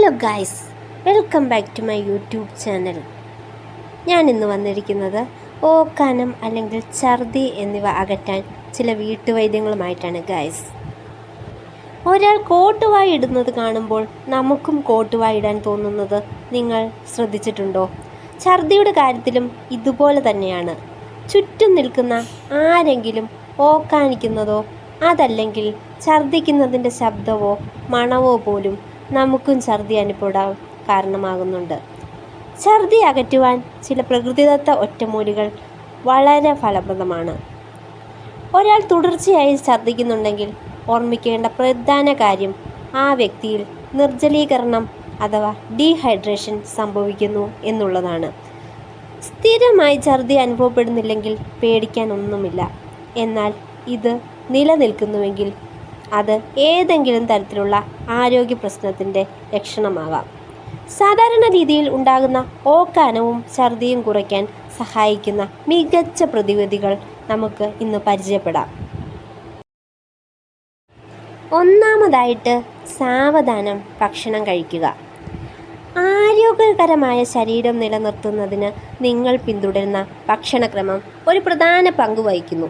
Hello guys, welcome back to my YouTube channel. ഞാൻ ഇന്ന് വന്നിരിക്കുന്നത് ഓക്കാനം അല്ലെങ്കിൽ ഛർദി എന്നിവ അകറ്റാൻ ചില വീട്ടുവൈദ്യങ്ങളുമായിട്ടാണ് ഗൈസ്. ഒരാൾ കോട്ടുവായി ഇടുന്നത് കാണുമ്പോൾ നമുക്കും കോട്ടുവായി ഇടാൻ തോന്നുന്നത് നിങ്ങൾ ശ്രദ്ധിച്ചിട്ടുണ്ടോ? ഛർദിയുടെ കാര്യത്തിലും ഇതുപോലെ തന്നെയാണ്. ചുറ്റും നിൽക്കുന്ന ആരെങ്കിലും ഓക്കാനിക്കുന്നതോ അതല്ലെങ്കിൽ ഛർദിക്കുന്നതിൻ്റെ ശബ്ദമോ മണവോ പോലും നമുക്കും ഛർദി അനുഭവപ്പെടാൻ കാരണമാകുന്നുണ്ട്. ഛർദി അകറ്റുവാൻ ചില പ്രകൃതിദത്ത ഒറ്റമൂലികൾ വളരെ ഫലപ്രദമാണ്. ഒരാൾ തുടർച്ചയായി ഛർദിക്കുന്നുണ്ടെങ്കിൽ ഓർമ്മിക്കേണ്ട പ്രധാന കാര്യം ആ വ്യക്തിയിൽ നിർജ്ജലീകരണം അഥവാ ഡീഹൈഡ്രേഷൻ സംഭവിക്കുന്നു എന്നുള്ളതാണ്. സ്ഥിരമായി ഛർദി അനുഭവപ്പെടുന്നില്ലെങ്കിൽ പേടിക്കാനൊന്നുമില്ല. എന്നാൽ ഇത് നിലനിൽക്കുന്നുവെങ്കിൽ അത് ഏതെങ്കിലും തരത്തിലുള്ള ആരോഗ്യ പ്രശ്നത്തിൻ്റെ ലക്ഷണമാകാം. സാധാരണ രീതിയിൽ ഉണ്ടാകുന്ന ഓക്കാനവും ഛർദിയും കുറയ്ക്കാൻ സഹായിക്കുന്ന മികച്ച പ്രതിവിധികൾ നമുക്ക് ഇന്ന് പരിചയപ്പെടാം. ഒന്നാമതായിട്ട് സാവധാനം ഭക്ഷണം കഴിക്കുക. ആരോഗ്യകരമായ ശരീരം നിലനിർത്തുന്നതിന് നിങ്ങൾ പിന്തുടരുന്ന ഭക്ഷണക്രമം ഒരു പ്രധാന പങ്ക് വഹിക്കുന്നു.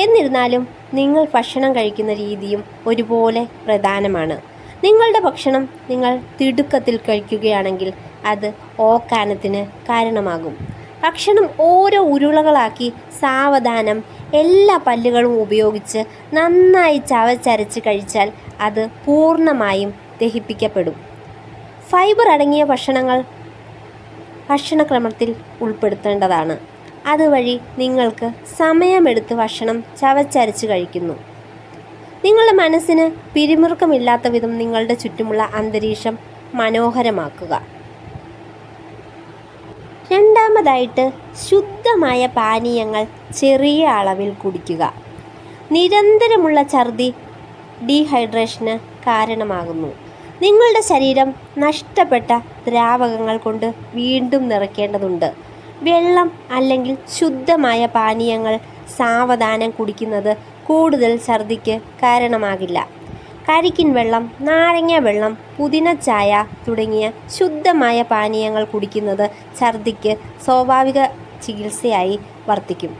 എന്നിരുന്നാലും നിങ്ങൾ ഭക്ഷണം കഴിക്കുന്ന രീതിയും ഒരുപോലെ പ്രധാനമാണ്. നിങ്ങളുടെ ഭക്ഷണം നിങ്ങൾ തിടുക്കത്തിൽ കഴിക്കുകയാണെങ്കിൽ അത് ഓക്കാനത്തിന് കാരണമാകും. ഭക്ഷണം ഓരോ ഉരുളകളാക്കി സാവധാനം എല്ലാ പല്ലുകളും ഉപയോഗിച്ച് നന്നായി ചവച്ചരച്ച് കഴിച്ചാൽ അത് പൂർണ്ണമായും ദഹിപ്പിക്കപ്പെടും. ഫൈബർ അടങ്ങിയ ഭക്ഷണങ്ങൾ ഭക്ഷണക്രമത്തിൽ ഉൾപ്പെടുത്തേണ്ടതാണ്. അതുവഴി നിങ്ങൾക്ക് സമയമെടുത്ത് ഭക്ഷണം ചവച്ചരച്ച് കഴിക്കുന്നു. നിങ്ങളുടെ മനസ്സിന് പിരിമുറുക്കമില്ലാത്ത വിധം നിങ്ങളുടെ ചുറ്റുമുള്ള അന്തരീക്ഷം മനോഹരമാക്കുക. രണ്ടാമതായിട്ട് ശുദ്ധമായ പാനീയങ്ങൾ ചെറിയ അളവിൽ കുടിക്കുക. നിരന്തരമുള്ള ഛർദി ഡീഹൈഡ്രേഷന് കാരണമാകുന്നു. നിങ്ങളുടെ ശരീരം നഷ്ടപ്പെട്ട ദ്രാവകങ്ങൾ കൊണ്ട് വീണ്ടും നിറയ്ക്കേണ്ടതുണ്ട്. വെള്ളം അല്ലെങ്കിൽ ശുദ്ധമായ പാനീയങ്ങൾ സാവധാനം കുടിക്കുന്നത് കൂടുതൽ ഛർദിക്ക് കാരണമാകില്ല. കരിക്കിൻ വെള്ളം, നാരങ്ങ വെള്ളം, പുതിനച്ചായ തുടങ്ങിയ ശുദ്ധമായ പാനീയങ്ങൾ കുടിക്കുന്നത് ഛർദിക്ക് സ്വാഭാവിക ചികിത്സയായി വർത്തിക്കും.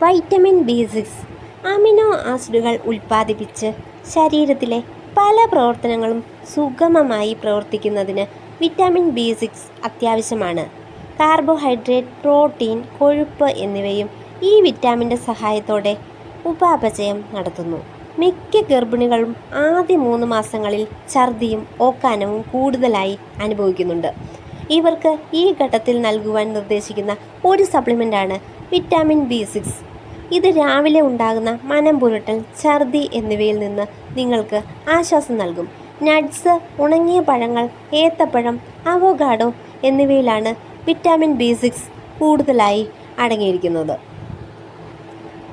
വൈറ്റമിൻ B6 അമിനോ ആസിഡുകൾ ഉൽപ്പാദിപ്പിച്ച് ശരീരത്തിലെ പല പ്രവർത്തനങ്ങളും സുഗമമായി പ്രവർത്തിക്കുന്നതിന് വിറ്റാമിൻ B6 അത്യാവശ്യമാണ്. കാർബോഹൈഡ്രേറ്റ്, പ്രോട്ടീൻ, കൊഴുപ്പ് എന്നിവയും ഈ വിറ്റാമിൻ്റെ സഹായത്തോടെ ഉപാപചയം നടത്തുന്നു. മിക്ക ഗർഭിണികളും ആദ്യ 3 മാസങ്ങളിൽ ഛർദിയും ഓക്കാനവും കൂടുതലായി അനുഭവിക്കുന്നുണ്ട്. ഇവർക്ക് ഈ ഘട്ടത്തിൽ നൽകുവാൻ നിർദ്ദേശിക്കുന്ന ഒരു സപ്ലിമെൻ്റാണ് വിറ്റാമിൻ B6. ഇത് രാവിലെ ഉണ്ടാകുന്ന മനം പുരട്ടൽ, ഛർദി എന്നിവയിൽ നിന്ന് നിങ്ങൾക്ക് ആശ്വാസം നൽകും. നട്ട്സ്, ഉണങ്ങിയ പഴങ്ങൾ, ഏത്തപ്പഴം, അവോക്കാഡോ എന്നിവയിലാണ് വിറ്റാമിൻ B6 കൂടുതലായി അടങ്ങിയിരിക്കുന്നത്.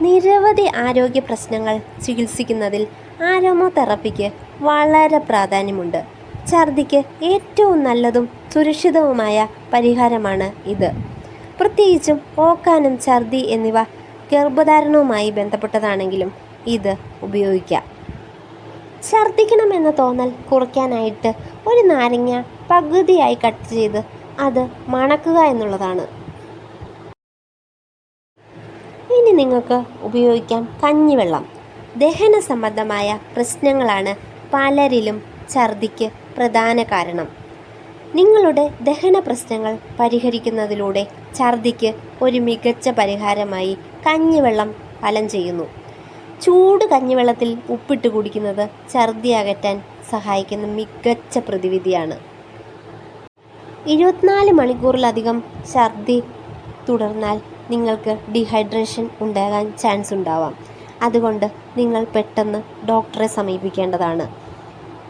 നിരവധി ആരോഗ്യ പ്രശ്നങ്ങൾ ചികിത്സിക്കുന്നതിൽ ആരോമോതെറാപ്പിക്ക് വളരെ പ്രാധാന്യമുണ്ട്. ഛർദിക്ക് ഏറ്റവും നല്ലതും സുരക്ഷിതവുമായ പരിഹാരമാണ് ഇത്. പ്രത്യേകിച്ചും ഓക്കാനം, ഛർദി എന്നിവ ഗർഭധാരണവുമായി ബന്ധപ്പെട്ടതാണെങ്കിലും ഇത് ഉപയോഗിക്കാം. ഛർദിക്കണമെന്ന തോന്നൽ കുറയ്ക്കാനായിട്ട് ഒരു നാരങ്ങ പകുതിയായി കട്ട് ചെയ്ത് അത് മണക്കുക എന്നുള്ളതാണ്. ഇനി നിങ്ങൾക്ക് ഉപയോഗിക്കാം കഞ്ഞിവെള്ളം. ദഹന സംബന്ധമായ പ്രശ്നങ്ങളാണ് പലരിലും ഛർദിക്ക് പ്രധാന കാരണം. നിങ്ങളുടെ ദഹന പ്രശ്നങ്ങൾ പരിഹരിക്കുന്നതിലൂടെ ഛർദിക്ക് ഒരു മികച്ച പരിഹാരമായി കഞ്ഞിവെള്ളം ഫലം ചെയ്യുന്നു. ചൂട് കഞ്ഞിവെള്ളത്തിൽ ഉപ്പിട്ട് കുടിക്കുന്നത് ഛർദി അകറ്റാൻ സഹായിക്കുന്ന മികച്ച പ്രതിവിധിയാണ്. 24 മണിക്കൂറിലധികം ഛർദി തുടർന്നാൽ നിങ്ങൾക്ക് ഡീഹൈഡ്രേഷൻ ഉണ്ടാകാൻ ചാൻസ് ഉണ്ടാവാം. അതുകൊണ്ട് നിങ്ങൾ പെട്ടെന്ന് ഡോക്ടറെ സമീപിക്കേണ്ടതാണ്.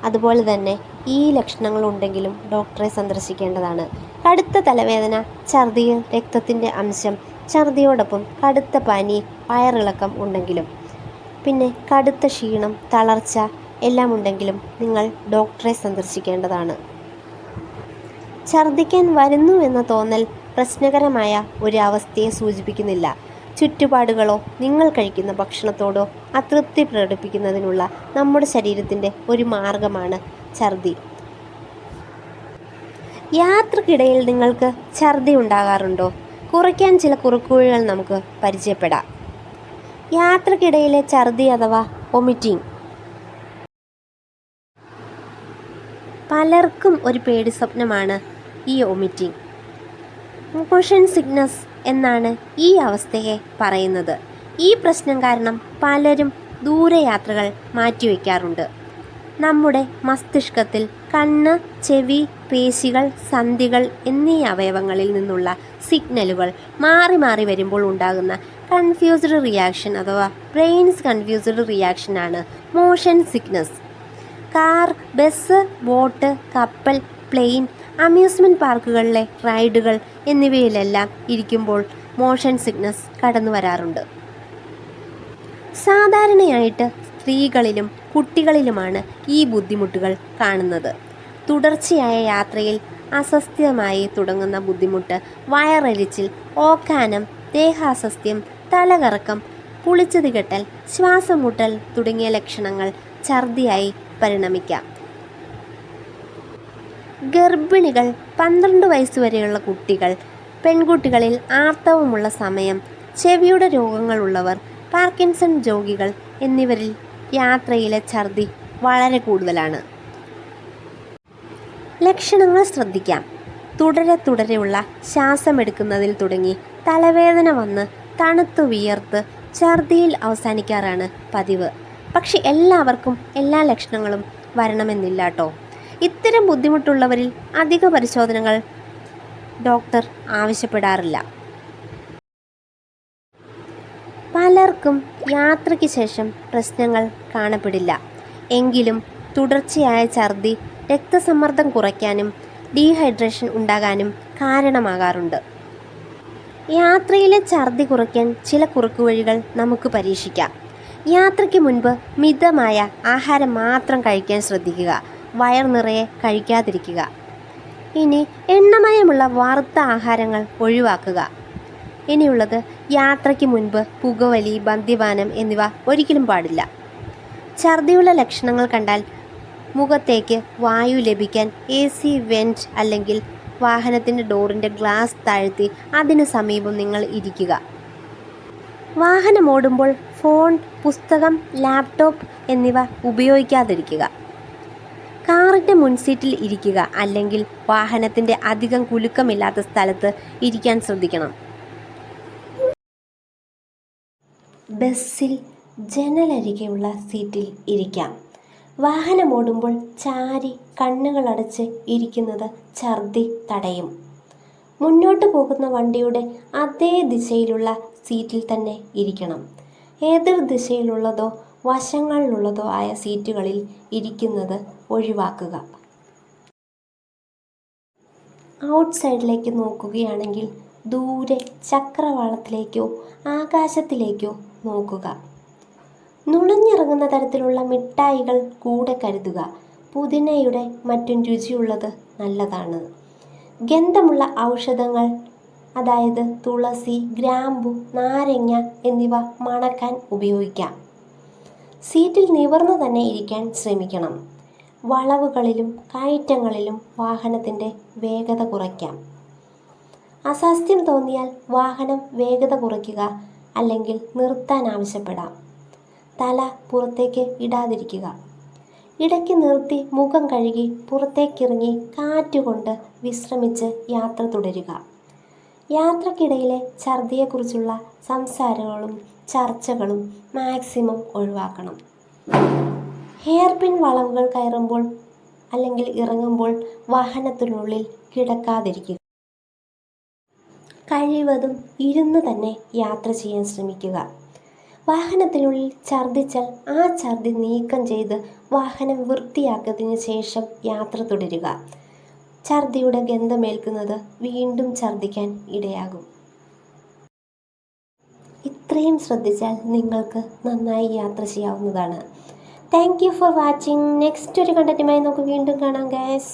അതുപോലെ തന്നെ ഈ ലക്ഷണങ്ങളുണ്ടെങ്കിലും ഡോക്ടറെ സന്ദർശിക്കേണ്ടതാണ്. കടുത്ത തലവേദന, ഛർദിയിൽ രക്തത്തിൻ്റെ അംശം, ഛർദിയോടൊപ്പം കടുത്ത പനി, വയറിളക്കം ഉണ്ടെങ്കിലും പിന്നെ കടുത്ത ക്ഷീണം, തളർച്ച എല്ലാം ഉണ്ടെങ്കിലും നിങ്ങൾ ഡോക്ടറെ സന്ദർശിക്കേണ്ടതാണ്. ഛർദിക്കാൻ വരുന്നു എന്ന തോന്നൽ പ്രശ്നകരമായ ഒരു അവസ്ഥയെ സൂചിപ്പിക്കുന്നില്ല. ചുറ്റുപാടുകളോ നിങ്ങൾ കഴിക്കുന്ന ഭക്ഷണത്തോടോ അതൃപ്തി പ്രകടിപ്പിക്കുന്നതിനുള്ള നമ്മുടെ ശരീരത്തിൻ്റെ ഒരു മാർഗമാണ് ഛർദി. യാത്രക്കിടയിൽ നിങ്ങൾക്ക് ഛർദി ഉണ്ടാകാറുണ്ടോ? കുറയ്ക്കാൻ ചില കുറുക്കുവഴികൾ നമുക്ക് പരിചയപ്പെടാം. യാത്രക്കിടയിലെ ഛർദി അഥവാ വൊമിറ്റിംഗ്. പലർക്കും ഒരു പേടി സ്വപ്നമാണ് ഈ വൊമിറ്റിംഗ്. മോഷൻ സിക്നസ് എന്നാണ് ഈ അവസ്ഥയെ പറയുന്നത്. ഈ പ്രശ്നം കാരണം പലരും ദൂരയാത്രകൾ മാറ്റിവെക്കാറുണ്ട്. നമ്മുടെ മസ്തിഷ്കത്തിൽ കണ്ണ്, ചെവി, പേശികൾ, സന്ധികൾ എന്നീ അവയവങ്ങളിൽ നിന്നുള്ള സിഗ്നലുകൾ മാറി മാറി വരുമ്പോൾ ഉണ്ടാകുന്ന കൺഫ്യൂസ്ഡ് റിയാക്ഷൻ അഥവാ ബ്രെയിൻസ് കൺഫ്യൂസ്ഡ് റിയാക്ഷനാണ് motion sickness. Car, bus, boat, കപ്പൽ, പ്ലെയിൻ, അമ്യൂസ്മെൻറ്റ് പാർക്കുകളിലെ റൈഡുകൾ എന്നിവയിലെല്ലാം ഇരിക്കുമ്പോൾ മോഷൻ സിക്നസ് കടന്നു വരാറുണ്ട്. സാധാരണയായിട്ട് സ്ത്രീകളിലും കുട്ടികളിലുമാണ് ഈ ബുദ്ധിമുട്ടുകൾ കാണുന്നത്. തുടർച്ചയായ യാത്രയിൽ അസ്വസ്ഥമായി തുടങ്ങുന്ന ബുദ്ധിമുട്ട് വയറെരിച്ചിൽ, ഓക്കാനം, ദേഹാസ്വസ്ഥ്യം, തലകറക്കം, പുളിച്ചു തികട്ടൽ, ശ്വാസം മുട്ടൽ തുടങ്ങിയ ലക്ഷണങ്ങൾ ഛർദിയായി പരിണമിക്കാം. ഗർഭിണികൾ, 12 വയസ്സുവരെയുള്ള കുട്ടികൾ, പെൺകുട്ടികളിൽ ആർത്തവമുള്ള സമയം, ചെവിയുടെ രോഗങ്ങളുള്ളവർ, പാർക്കിൻസൺ രോഗികൾ എന്നിവരിൽ യാത്രയിലെ ഛർദി വളരെ കൂടുതലാണ്. ലക്ഷണങ്ങൾ ശ്രദ്ധിക്കാം. തുടരെയുള്ള ശ്വാസമെടുക്കുന്നതിൽ തുടങ്ങി തലവേദന വന്ന് തണുത്തു വിയർത്ത് ഛർദിയിൽ അവസാനിക്കാറാണ് പതിവ്. പക്ഷെ എല്ലാവർക്കും എല്ലാ ലക്ഷണങ്ങളും വരണമെന്നില്ല കേട്ടോ. ഇത്തരം ബുദ്ധിമുട്ടുള്ളവരിൽ അധിക പരിശോധനകൾ ഡോക്ടർ ആവശ്യപ്പെടാറില്ല. പലർക്കും യാത്രയ്ക്ക് ശേഷം പ്രശ്നങ്ങൾ കാണപ്പെടില്ല. എങ്കിലും തുടർച്ചയായ ഛർദി രക്തസമ്മർദ്ദം കുറയ്ക്കാനും ഡീഹൈഡ്രേഷൻ ഉണ്ടാകാനും കാരണമാകാറുണ്ട്. യാത്രയിലെ ഛർദി കുറയ്ക്കാൻ ചില കുറുക്കുവഴികൾ നമുക്ക് പരീക്ഷിക്കാം. യാത്രയ്ക്ക് മുൻപ് മിതമായ ആഹാരം മാത്രം കഴിക്കാൻ ശ്രദ്ധിക്കുക. വയർ നിറയെ കഴിക്കാതിരിക്കുക. ഇനി എണ്ണമയമുള്ള വറുത്ത ആഹാരങ്ങൾ ഒഴിവാക്കുക. ഇനിയുള്ളത് യാത്രയ്ക്ക് മുൻപ് പുകവലി, മദ്യപാനം എന്നിവ ഒരിക്കലും പാടില്ല. ഛർദിയുള്ള ലക്ഷണങ്ങൾ കണ്ടാൽ മുഖത്തേക്ക് വായു ലഭിക്കാൻ AC വെൻറ്റ് അല്ലെങ്കിൽ വാഹനത്തിൻ്റെ ഡോറിൻ്റെ ഗ്ലാസ് താഴ്ത്തി അതിന് സമീപം നിങ്ങൾ ഇരിക്കുക. വാഹനമോടുമ്പോൾ ഫോൺ, പുസ്തകം, ലാപ്ടോപ്പ് എന്നിവ ഉപയോഗിക്കാതിരിക്കുക. കാറിൻ്റെ മുൻസീറ്റിൽ ഇരിക്കുക അല്ലെങ്കിൽ വാഹനത്തിൻ്റെ അധികം കുലുക്കമില്ലാത്ത സ്ഥലത്ത് ഇരിക്കാൻ ശ്രദ്ധിക്കണം. ബസ്സിൽ ജനലരികെയുള്ള സീറ്റിൽ ഇരിക്കാം. വാഹനമോടുമ്പോൾ ചാരി കണ്ണുകളടച്ച് ഇരിക്കുന്നത് ഛർദി തടയും. മുന്നോട്ട് പോകുന്ന വണ്ടിയുടെ അതേ ദിശയിലുള്ള സീറ്റിൽ തന്നെ ഇരിക്കണം. എതിർ ദിശയിലുള്ളതോ വശങ്ങളിലുള്ളതോ ആയ സീറ്റുകളിൽ ഇരിക്കുന്നത് ഒഴിവാക്കുക. ഔട്ട്സൈഡിലേക്ക് നോക്കുകയാണെങ്കിൽ ദൂരെ ചക്രവാളത്തിലേക്കോ ആകാശത്തിലേക്കോ നോക്കുക. നുണഞ്ഞിറങ്ങുന്ന തരത്തിലുള്ള മിഠായികൾ കൂടെ കരുതുക. പുതിനയുടെ മറ്റും രുചിയുള്ളത് നല്ലതാണ്. ഗന്ധമുള്ള ഔഷധങ്ങൾ അതായത് തുളസി, ഗ്രാമ്പു, നാരങ്ങ എന്നിവ മണക്കാൻ ഉപയോഗിക്കാം. സീറ്റിൽ നിവർന്നു തന്നെ ഇരിക്കാൻ ശ്രമിക്കണം. വളവുകളിലും കയറ്റങ്ങളിലും വാഹനത്തിൻ്റെ വേഗത കുറയ്ക്കാം. അസ്വാസ്ഥ്യം തോന്നിയാൽ വാഹനം വേഗത കുറയ്ക്കുക അല്ലെങ്കിൽ നിർത്താൻ ആവശ്യപ്പെടാം. തല പുറത്തേക്ക് ഇടാതിരിക്കുക. ഇടയ്ക്ക് നിർത്തി മുഖം കഴുകി പുറത്തേക്കിറങ്ങി കാറ്റുകൊണ്ട് വിശ്രമിച്ച് യാത്ര തുടരുക. യാത്രക്കിടയിലെ ഛർദിയെക്കുറിച്ചുള്ള സംസാരങ്ങളും ചർച്ചകളും മാക്സിമം ഒഴിവാക്കണം. ഹെയർ പിൻ വളവുകൾ കയറുമ്പോൾ അല്ലെങ്കിൽ ഇറങ്ങുമ്പോൾ വാഹനത്തിനുള്ളിൽ കിടക്കാതിരിക്കുക. കഴിവതും ഇരുന്ന് തന്നെ യാത്ര ചെയ്യാൻ ശ്രമിക്കുക. വാഹനത്തിനുള്ളിൽ ഛർദിച്ചാൽ ആ ഛർദി നീക്കം ചെയ്ത് വാഹനം വൃത്തിയാക്കിയതിന് ശേഷം യാത്ര തുടരുക. ഛർദിയുടെ ഗന്ധമേൽക്കുന്നത് വീണ്ടും ഛർദിക്കാൻ ഇടയാകും. ഇത്രയും ശ്രദ്ധിച്ചാൽ നിങ്ങൾക്ക് നന്നായി യാത്ര ചെയ്യാവുന്നതാണ്. Thank you for watching. Next ഒരു കണ്ടന്റുമായി നമുക്ക് വീണ്ടും കാണാം ഗൈസ്.